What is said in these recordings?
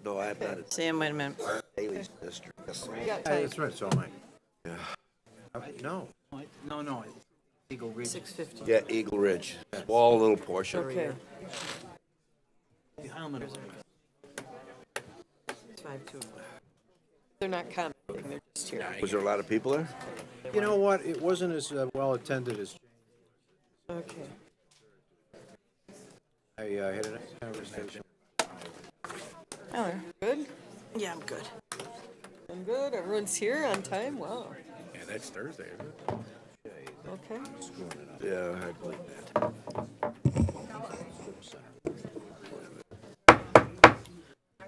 No, I have not. Sam, wait a minute. Bailey's district. Yes. We got time. That's right, so am I. Yeah. No. No, Eagle Ridge. 6:50. Yeah, Eagle Ridge. Small little portion. Okay. How many? 5-2. They're not commenting, they're just here. Was there a lot of people there? You know what? It wasn't as well attended as Okay. I had a nice conversation. Oh, good? Yeah, I'm good. I'm good. Everyone's here on time. Wow. Yeah, that's Thursday, isn't it? Okay. Yeah, I believe that.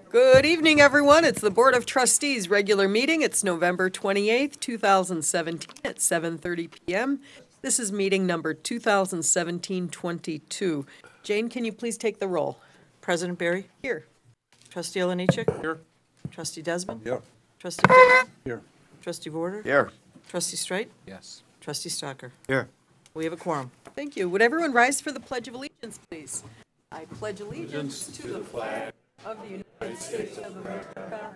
Good evening, everyone. It's the Board of Trustees regular meeting. It's November 28th, 2017 at 7:30 p.m. This is meeting number 2017-22. Jane, can you please take the roll? President Barry? Here. Trustee Olenichik? Here. Trustee Desmond? Here. Trustee Fittler? Here. Trustee Vorder? Here. Trustee Streit? Yes. Trustee Stalker? Here. We have a quorum. Thank you. Would everyone rise for the Pledge of Allegiance, please? I pledge allegiance to the flag of the United States of America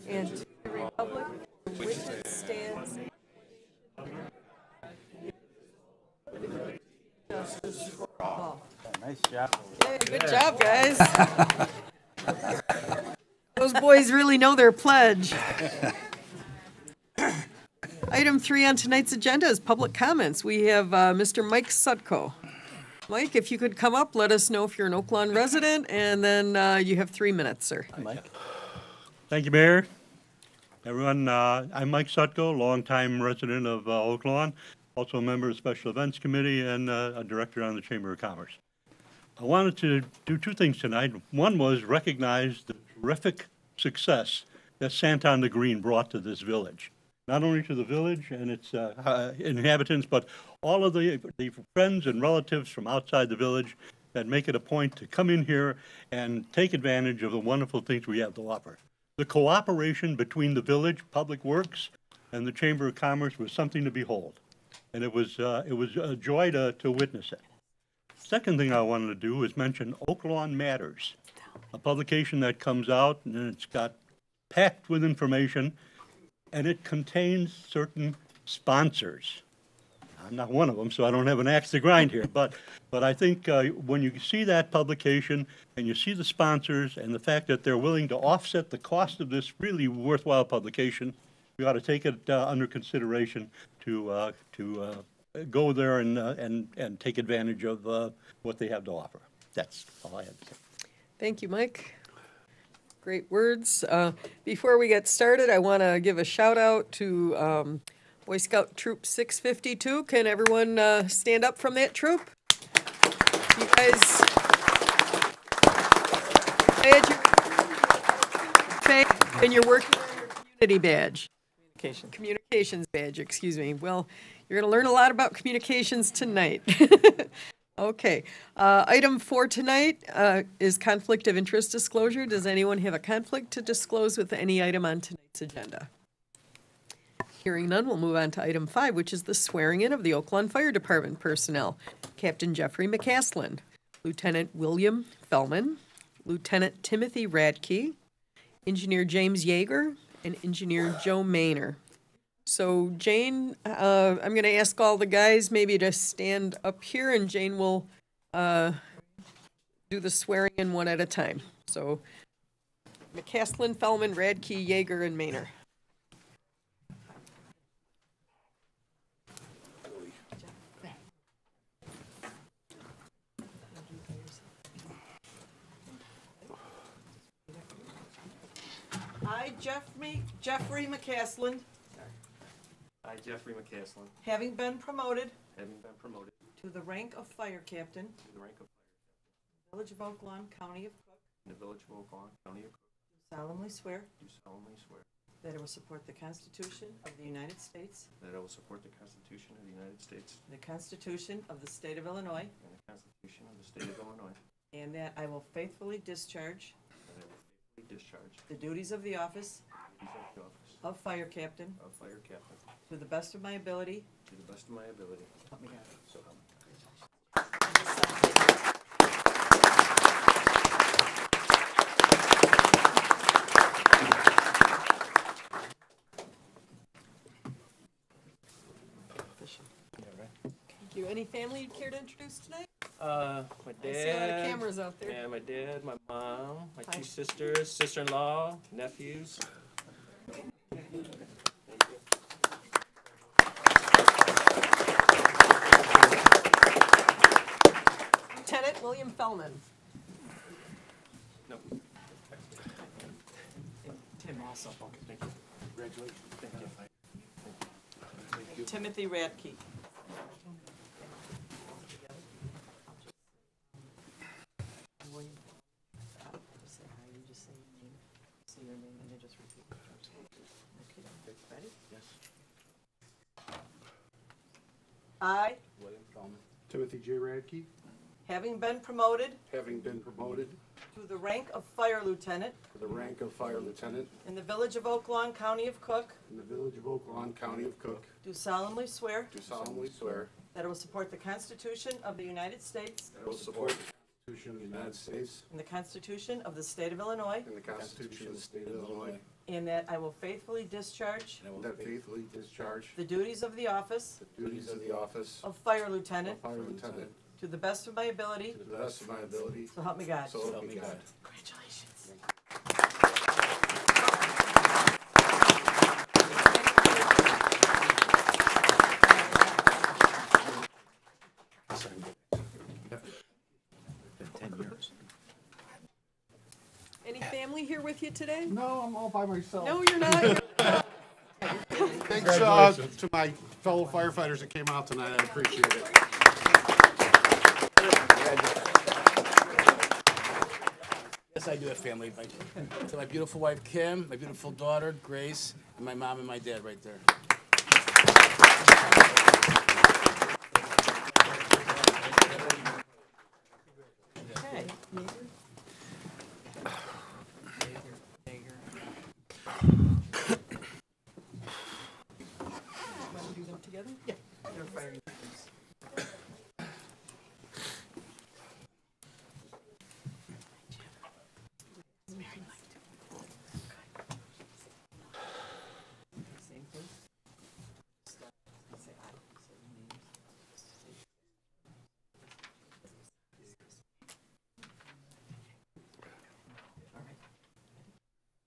and to the republic for which it stands. Justice for all. Nice job. Hey, good job, guys. Those boys really know their pledge. Item 3 on tonight's agenda is public comments. We have Mr. Mike Sutko. Mike, if you could come up, let us know if you're an Oak Lawn resident, and then you have 3 minutes, sir. Hi, Mike. Thank you, Mayor. Everyone, I'm Mike Sutko, longtime resident of Oak Lawn, also a member of the Special Events Committee and a director on the Chamber of Commerce. I wanted to do 2 things tonight. One was recognize the terrific success that Santa on the Green brought to this village. Not only to the village and its inhabitants, but all of the friends and relatives from outside the village that make it a point to come in here and take advantage of the wonderful things we have to offer. The cooperation between the village, Public Works, and the Chamber of Commerce was something to behold. And it was a joy to witness it. Second thing I wanted to do is mention Oak Lawn Matters, a publication that comes out and it's got packed with information, and it contains certain sponsors. I'm not one of them, so I don't have an axe to grind here, but I think when you see that publication and you see the sponsors and the fact that they're willing to offset the cost of this really worthwhile publication, we ought to take it under consideration to go there and take advantage of what they have to offer. That's all I have to say. Thank you, Mike. Great words. Before we get started, I want to give a shout out to Boy Scout Troop 652. Can everyone stand up from that troop? You guys and you're working on your community badge. Communications badge, excuse me. Well, you're going to learn a lot about communications tonight. Okay. Item 4 tonight is conflict of interest disclosure. Does anyone have a conflict to disclose with any item on tonight's agenda? Hearing none, we'll move on to item 5, which is the swearing in of the Oak Lawn Fire Department personnel. Captain Jeffrey McCaslin, Lieutenant William Fellman, Lieutenant Timothy Radke, Engineer James Yeager, and Engineer Joe Maynor. So Jane, I'm going to ask all the guys maybe to stand up here, and Jane will do the swearing in one at a time. So McCaslin, Fellman, Radke, Yeager, and Maynor. I, Jeffrey McCaslin, I, Jeffrey McCaslin, having been promoted to the rank of fire captain, the rank of Village of Oak Lawn, County of Cook, in the Village of Oak Lawn, County of Cook, do solemnly swear swear that I will support the Constitution of the United States, that I will support the Constitution of the United States the Constitution of the State of Illinois, and the Constitution of the State of Illinois, and that I will faithfully discharge that I will faithfully discharge the duties of the office the duties of the office of fire captain of fire captain to the best of my ability. to the best of my ability. Help me God. So help me. care to introduce tonight? My I see a lot of dad. cameras out there. Yeah, my dad, my mom, my Hi. two sisters, sister-in-law, nephews. Lieutenant William Fellman. No. Tim also. Okay, thank you. Congratulations. Thank you. Timothy Radke. William. Say hi, you just say your name. Say your name and then just repeat. Okay, ready? Yes. I, William Fellman. Timothy J. Radke, having been promoted having been promoted to the rank of Fire Lieutenant to the rank of Fire Lieutenant in the Village of Oak Lawn, County of Cook, in the Village of Oak Lawn, County of Cook, do solemnly swear do solemnly swear that I will support the Constitution of the United States that I will support the Constitution of the United States and the Constitution of the State of Illinois, and the Constitution of the State of Illinois, and that I will faithfully discharge and that faithfully discharge the duties of the office the duties of the office of Fire of Lieutenant Fire Lieutenant to the best of my ability, to the best of my ability, so help me God. so help me God. Congratulations. Any family here with you today? No, I'm all by myself. No, you're not. Thanks to my fellow firefighters that came out tonight. I appreciate it. Yes, I do have family. To my beautiful wife, Kim, my beautiful daughter, Grace, and my mom and my dad right there. Okay. Want to do them together? Yeah, they're fire engines. Same thing. Say aye. Say your names.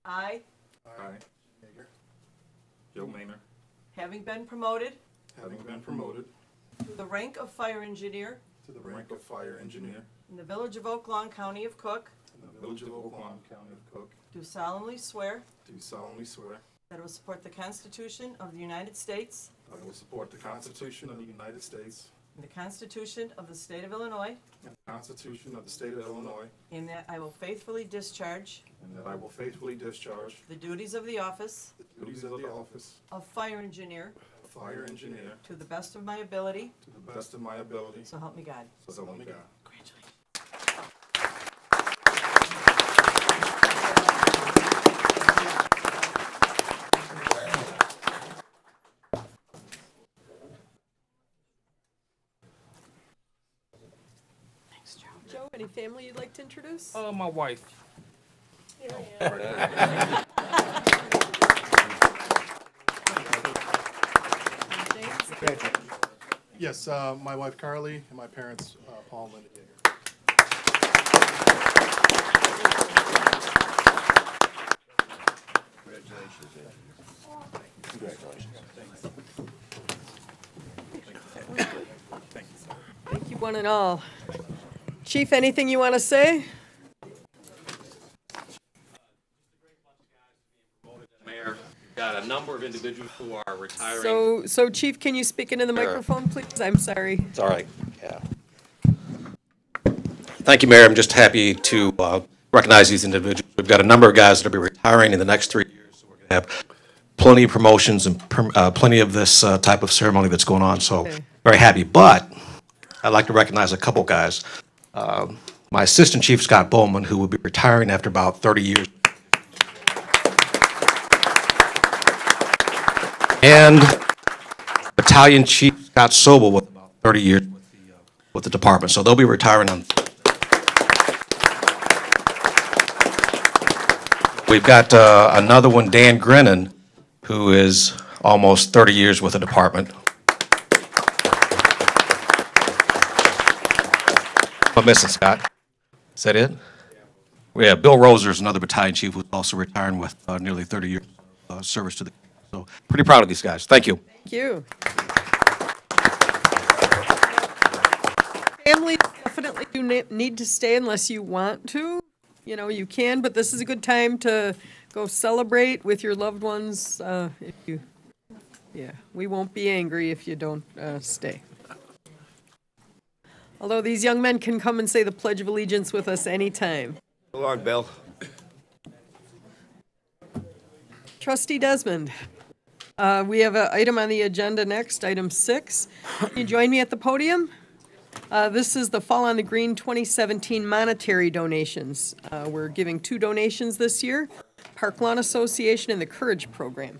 All right. I, I, Joe Maynard, having been promoted having been promoted to the rank of Fire Engineer to the rank of Fire Engineer in the Village of Oak Lawn, County of Cook, in the Village of Oak Lawn, County of Cook, do solemnly swear do solemnly swear that I will support the Constitution of the United States I will support the Constitution of the United States and the Constitution of the State of Illinois, and the Constitution of the State of Illinois, and that I will faithfully discharge and that I will faithfully discharge the duties of the office the duties of the office of Fire Engineer of Fire Engineer to the best of my ability, to the best of my ability, so help me God. so help me God. Congratulations. Thanks, Joe. Joe, any family you'd like to introduce? My wife. James? Yes, my wife Carly and my parents, Paul and Linda Yeager. Congratulations. Thank you, one and all. Chief, anything you want to say? Mayor, we've got a number of individuals who are retiring. So Chief, can you speak into the microphone, please? I'm sorry. It's all right, yeah. Thank you, Mayor. I'm just happy to recognize these individuals. We've got a number of guys that will be retiring in the next 3 years, so we're going to have plenty of promotions and plenty of this type of ceremony that's going on, so Okay. very happy. But I'd like to recognize a couple guys. My Assistant Chief, Scott Bowman, who will be retiring after about 30 years. And Battalion Chief Scott Sobel with about 30 years with the department. So they'll be retiring on. We've got another one, Dan Grennan, who is almost 30 years with the department. I'm missing, Scott. Is that it? We have Bill Roser is another battalion chief who's also retiring with nearly 30 years service to the. So pretty proud of these guys. Thank you. Thank you. Families definitely do need to stay unless you want to. You know, you can, but this is a good time to go celebrate with your loved ones. If you, yeah, we won't be angry if you don't stay. Although these young men can come and say the Pledge of Allegiance with us anytime. So long, Bill. Trustee Desmond, we have an item on the agenda next, item 6. Can you join me at the podium? This is the Fall on the Green 2017 monetary donations. We're giving 2 donations this year, Park Lawn Association and the Courage Program.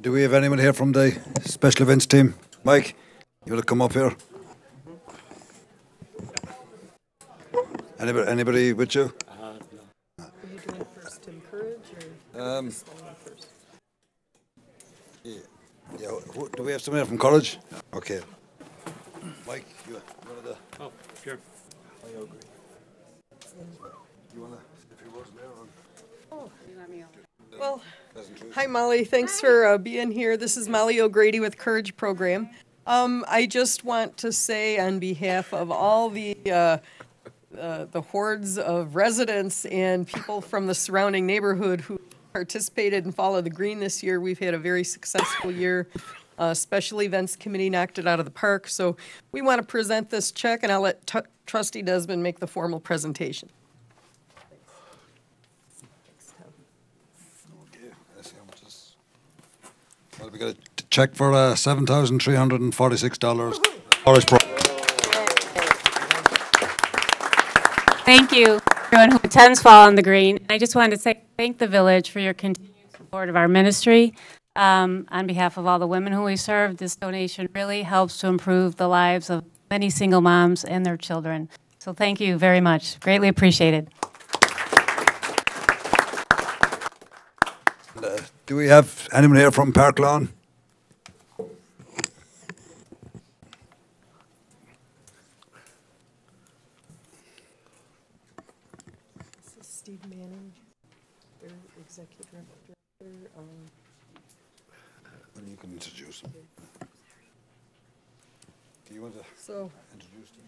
Do we have anyone here from the special events team? Mike, you want to come up here? Anybody with you? Are you doing first in Courage or Yeah, do we have someone here from college? Okay. Mike, you want to? Oh, sure. You want to? If he wasn't there. Well, hi Molly, thanks for being here. This is Molly O'Grady with Courage Program. I just want to say on behalf of all the hordes of residents and people from the surrounding neighborhood who participated in Fall of the Green this year, we've had a very successful year. Special Events Committee knocked it out of the park. So we want to present this check, and I'll let Trustee Desmond make the formal presentation. Well, we got a check for $7,346. Thank you, everyone who attends Fall on the Green. I just wanted to say thank the village for your continued support of our ministry. On behalf of all the women who we serve, this donation really helps to improve the lives of many single moms and their children. So thank you very much. Greatly appreciated. Do we have anyone here from Park Lawn? This is Steve Manning, their executive director. You can introduce him. Do you want to introduce them?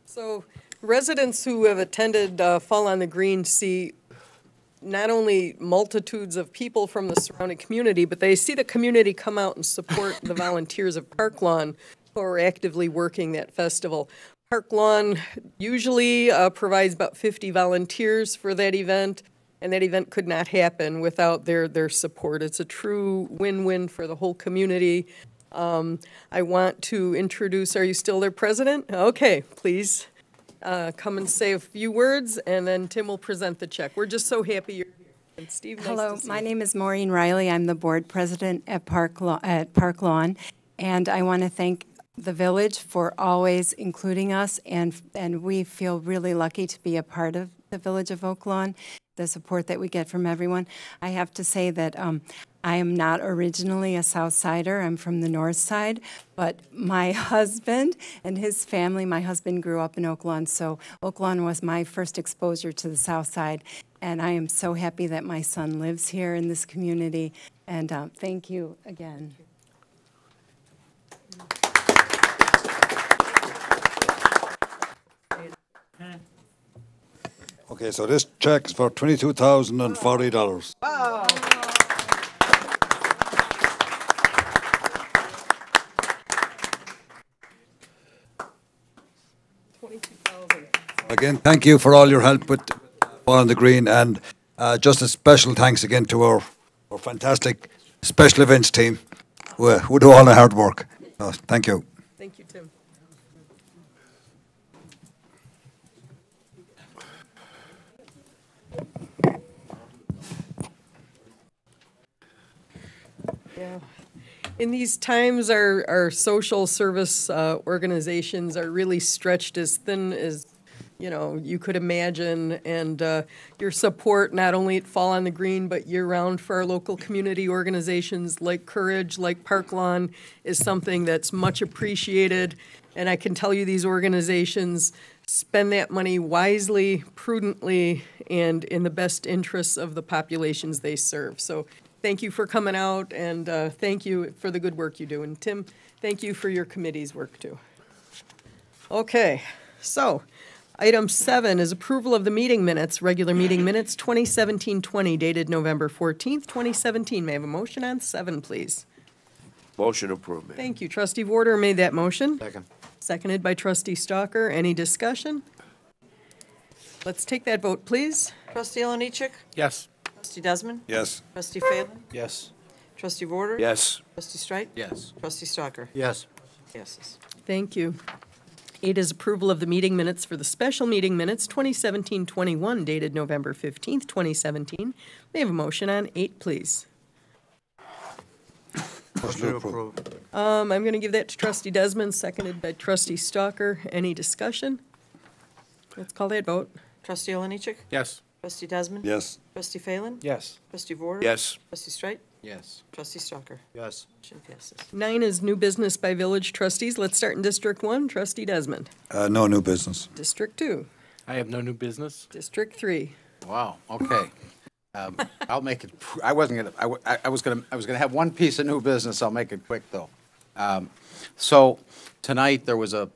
So residents who have attended Fall on the Green see not only multitudes of people from the surrounding community, but they see the community come out and support the volunteers of Park Lawn who are actively working that festival. Park Lawn usually provides about 50 volunteers for that event, and that event could not happen without their support. It's a true win-win for the whole community. I want to introduce, are you still their president? Okay, please. Come and say a few words, and then Tim will present the check. We're just so happy you're here. And Steve, nice Hello, to see my you. name is Maureen Riley. I'm the board president at Park Lawn, and I want to thank the village for always including us, and we feel really lucky to be a part of the Village of Oak Lawn, the support that we get from everyone. I have to say that I am not originally a South Sider. I'm from the North Side, but my husband and his family, my husband grew up in Oak Lawn, so Oak Lawn was my first exposure to the South Side, and I am so happy that my son lives here in this community, and thank you again. Okay, so this check is for $22,040. Wow. Again, thank you for all your help with Fall on the Green, and just a special thanks again to our fantastic special events team who do all the hard work. So, thank you. Thank you, Tim. Yeah. In these times, our social service organizations are really stretched as thin as you could imagine, and your support not only at Fall on the Green, but year-round for our local community organizations like Courage, like Park Lawn, is something that's much appreciated. And I can tell you these organizations spend that money wisely, prudently, and in the best interests of the populations they serve. So thank you for coming out, and thank you for the good work you do. And Tim, thank you for your committee's work, too. Okay, so item 7 is approval of the meeting minutes, regular meeting minutes 2017-20, dated November 14th, 2017. May I have a motion on 7, please? Motion approved, Mayor. Thank you. Trustee Warder made that motion. Second. Seconded by Trustee Stalker. Any discussion? Let's take that vote, please. Trustee Oliniechek? Yes. Trustee Desmond? Yes. Trustee Phelan? Yes. Trustee Warder? Yes. Trustee Strike? Yes. Trustee Stalker? Yes. Passes. Thank you. 8 is approval of the meeting minutes for the special meeting minutes 2017-21, dated November 15th, 2017. May I have a motion on 8, please? Motion approved. I'm going to give that to Trustee Desmond, seconded by Trustee Stalker. Any discussion? Let's call that vote. Trustee Oliniechek? Yes. Trustee Desmond? Yes. Trustee Phelan? Yes. Trustee Warder? Yes. Trustee Strike? Yes. Trustee Stalker? Yes. Motion passes. 9 is new business by village trustees. Let's start in District 1. Trustee Desmond. No new business. District 2. I have no new business. District 3. Wow, okay. I'll make it, I wasn't gonna, I was gonna have one piece of new business, I'll make it quick, though. So, tonight, there was a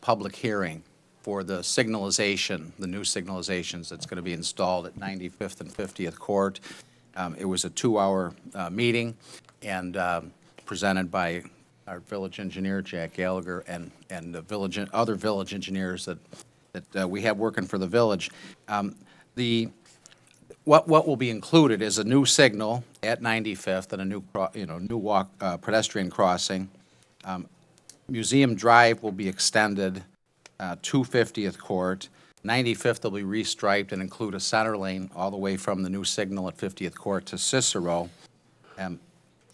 public hearing for the signalization, the new signalizations that's gonna be installed at 95th and 50th Court. It was a 2-hour meeting, and presented by our village engineer, Jack Gallagher, and the other village engineers that we have working for the village. What will be included is a new signal at 95th and a new pedestrian crossing. Museum Drive will be extended to 50th Court. 95th will be restriped and include a center lane all the way from the new signal at 50th Court to Cicero.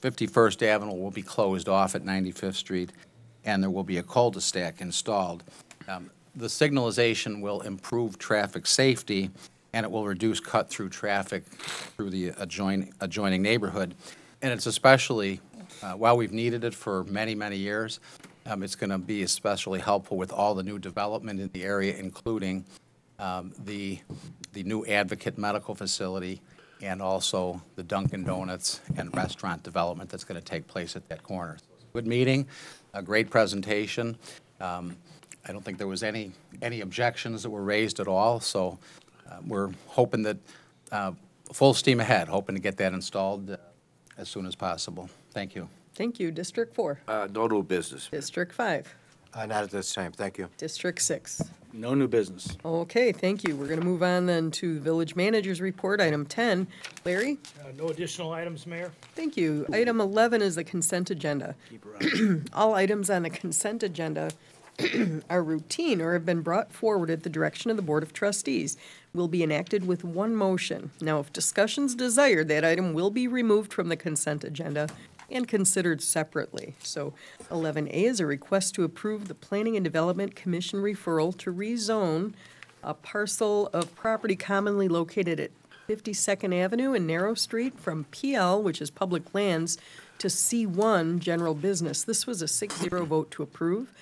51st Avenue will be closed off at 95th Street, and there will be a cul-de-sac installed. The signalization will improve traffic safety, and it will reduce cut-through traffic through the adjoining neighborhood. And it's especially, while we've needed it for many, many years, it's going to be especially helpful with all the new development in the area, including the new Advocate Medical Facility and also the Dunkin' Donuts and restaurant development that's going to take place at that corner. Good meeting, a great presentation. I don't think there was any objections that were raised at all, so we're hoping that full steam ahead, hoping to get that installed as soon as possible. Thank you. Thank you. District 4. No new business. District 5. Not at this time, thank you. District 6. No new business. Okay, thank you. We're going to move on then to Village Manager's Report, item 10. Larry? No additional items, Mayor. Thank you. Item 11 is the consent agenda. All items on the consent agenda are routine or have been brought forward at the direction of the Board of Trustees, will be enacted with one motion. Now, if discussions desired, that item will be removed from the consent agenda and considered separately. So 11A is a request to approve the Planning and Development Commission referral to rezone a parcel of property commonly located at 52nd Avenue and Narrow Street from PL, which is public lands, to C1, general business. This was a 6-0 vote to approve.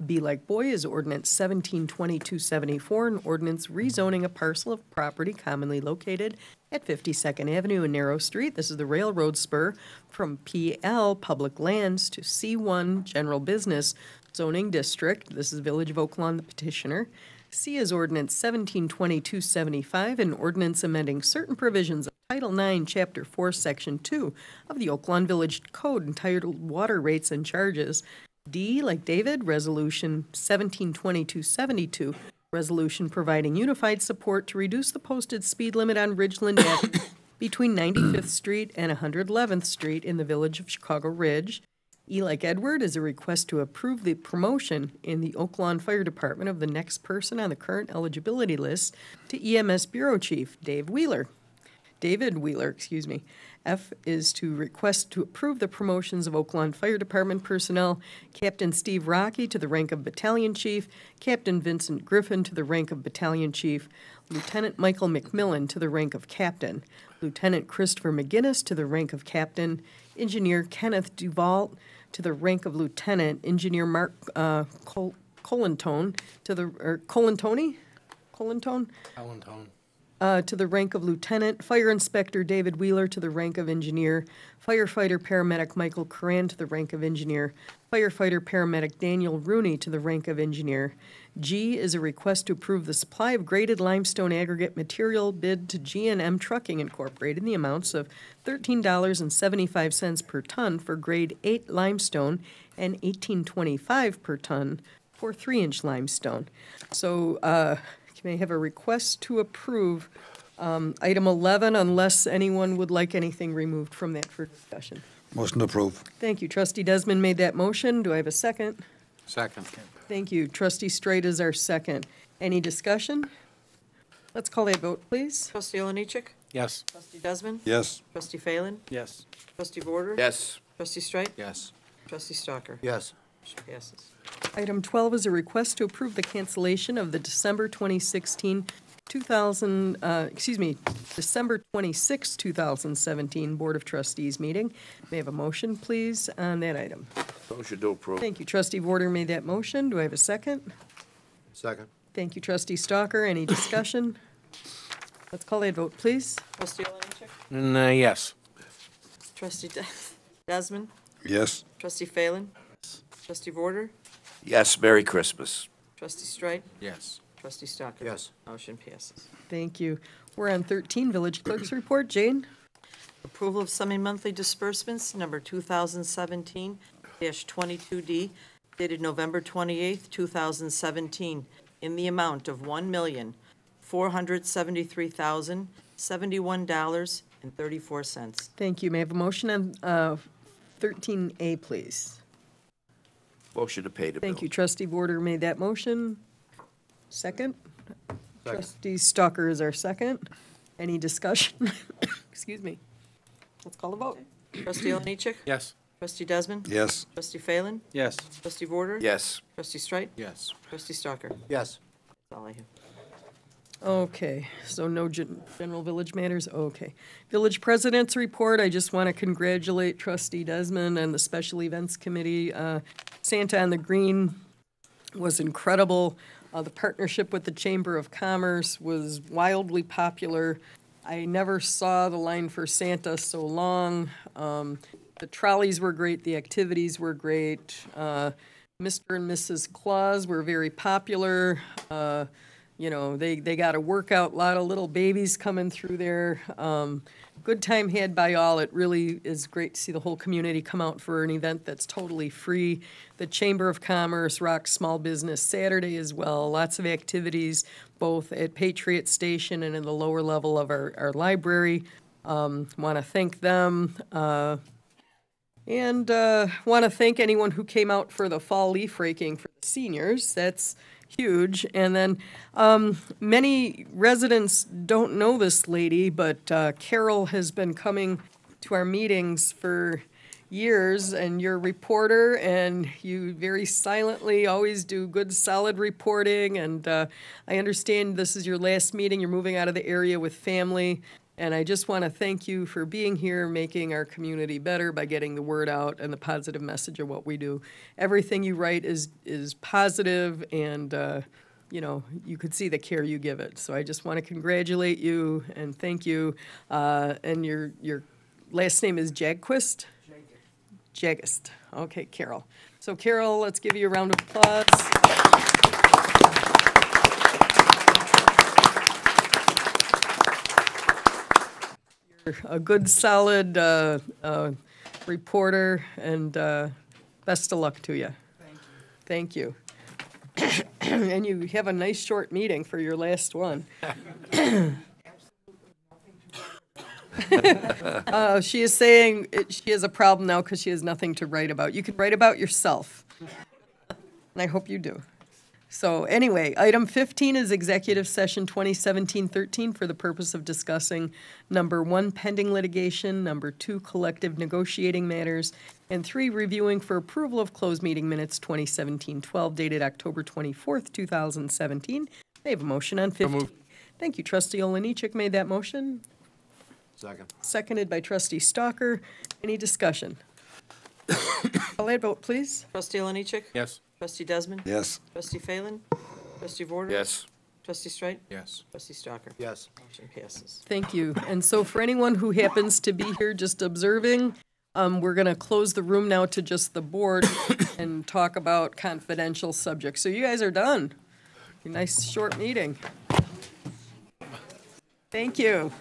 B like boy is ordinance 172274, an ordinance rezoning a parcel of property commonly located at 52nd Avenue and Narrow Street. This is the railroad spur from PL, public lands, to C1, general business zoning district. This is Village of Oaklawn, the petitioner. C is ordinance 172275, an ordinance amending certain provisions of Title 9, Chapter 4, Section 2 of the Oaklawn Village Code entitled Water Rates and Charges. D, like David, Resolution 172272, resolution providing unified support to reduce the posted speed limit on Ridgeland Avenue between 95th Street and 111th Street in the Village of Chicago Ridge. E, like Edward, is a request to approve the promotion in the Oaklawn Fire Department of the next person on the current eligibility list to EMS Bureau Chief, Dave Wheeler. David Wheeler, excuse me. F is to request to approve the promotions of Oaklawn Fire Department personnel, Captain Steve Rocky to the rank of Battalion Chief, Captain Vincent Griffin to the rank of Battalion Chief, Lieutenant Michael McMillan to the rank of Captain, Lieutenant Christopher McGinnis to the rank of Captain, Engineer Kenneth Duval to the rank of Lieutenant, Engineer Mark Colantone to the, or Colantone? Colantone? To the rank of lieutenant, fire inspector David Wheeler to the rank of engineer, firefighter paramedic Michael Coran to the rank of engineer, firefighter paramedic Daniel Rooney to the rank of engineer. G is a request to approve the supply of graded limestone aggregate material bid to G&M Trucking Incorporated in the amounts of $13.75 per ton for grade 8 limestone and $18.25 per ton for 3-inch limestone. So, may I have a request to approve item 11 unless anyone would like anything removed from that for discussion. Motion to approve. Thank you. Trustee Desmond made that motion. Do I have a second? Second. Thank you. Trustee Straight is our second. Any discussion? Let's call that vote, please. Trustee Oliniechek? Yes. Trustee Desmond? Yes. Trustee Phelan? Yes. Trustee Vorder? Yes. Trustee Straight? Yes. Trustee Stalker? Yes. Motion passes. Item 12 is a request to approve the cancellation of the December 26, 2017 Board of Trustees meeting. May I have a motion, please, on that item? Motion to approve. Thank you. Trustee Vorder made that motion. Do I have a second? Second. Thank you, Trustee Stalker. Any discussion? Let's call that vote, please. Trustee Oliniechek? Yes. Trustee Desmond? Yes. Trustee Phelan? Trustee Vorder? Yes, Merry Christmas. Trustee Straight? Yes. Trustee Stalker? Yes. Motion passes. Thank you. We're on 13, Village Clerk's Report. Jane? Approval of semi-monthly disbursements, number 2017-22D, dated November 28th, 2017, in the amount of $1,473,071.34. Thank you. May I have a motion on 13A, please? Motion to pay the bill. Thank you. Trustee Vorder made that motion. Second? Trustee Stalker is our second. Any discussion? Excuse me. Let's call the vote. Trustee Oliniechek? Yes. Trustee Desmond? Yes. Trustee Phelan? Yes. Trustee Vorder? Yes. Trustee Straight? Yes. Trustee Stalker? Yes. That's all I have. Okay, so no general village matters? Okay. Village President's Report, I just want to congratulate Trustee Desmond and the Special Events Committee. Santa on the Green was incredible. The partnership with the Chamber of Commerce was wildly popular. I never saw the line for Santa so long. The trolleys were great, the activities were great. Mr. and Mrs. Claus were very popular. You know, they got a workout, a lot of little babies coming through there. Good time had by all. It really is great to see the whole community come out for an event that's totally free. The Chamber of Commerce rocks Small Business Saturday as well. Lots of activities, both at Patriot Station and in the lower level of our library. Want to thank them. And want to thank anyone who came out for the fall leaf raking for the seniors. That's huge. And then many residents don't know this lady, but Carol has been coming to our meetings for years, and you're a reporter, and you very silently always do good, solid reporting. And I understand this is your last meeting. You're moving out of the area with family. And I just want to thank you for being here, making our community better by getting the word out and the positive message of what we do. Everything you write is positive, and you know, you could see the care you give it. So I just want to congratulate you and thank you. And your last name is Jagquist? Jagist. Okay, Carol. So Carol, let's give you a round of applause. A good, solid reporter, and best of luck to you. Thank you. And you have a nice short meeting for your last one. She is saying she has a problem now because she has nothing to write about. You can write about yourself, and I hope you do. So anyway, item 15 is executive session 2017-13 for the purpose of discussing number 1, pending litigation, number 2, collective negotiating matters, and 3, reviewing for approval of closed meeting minutes 2017-12 dated October 24th, 2017. May I have a motion on 15? Thank you. Trustee Oliniechek made that motion. Second. Seconded by trustee Stalker. Any discussion? Call that vote, please. Trustee Oliniechek? Yes. Trustee Desmond? Yes. Trustee Phelan? Trustee Vorder? Yes. Trustee Streit? Yes. Trustee Stalker? Yes. Motion passes. Thank you. And so for anyone who happens to be here just observing, we're going to close the room now to just the board and talk about confidential subjects. So you guys are done. Nice short meeting. Thank you.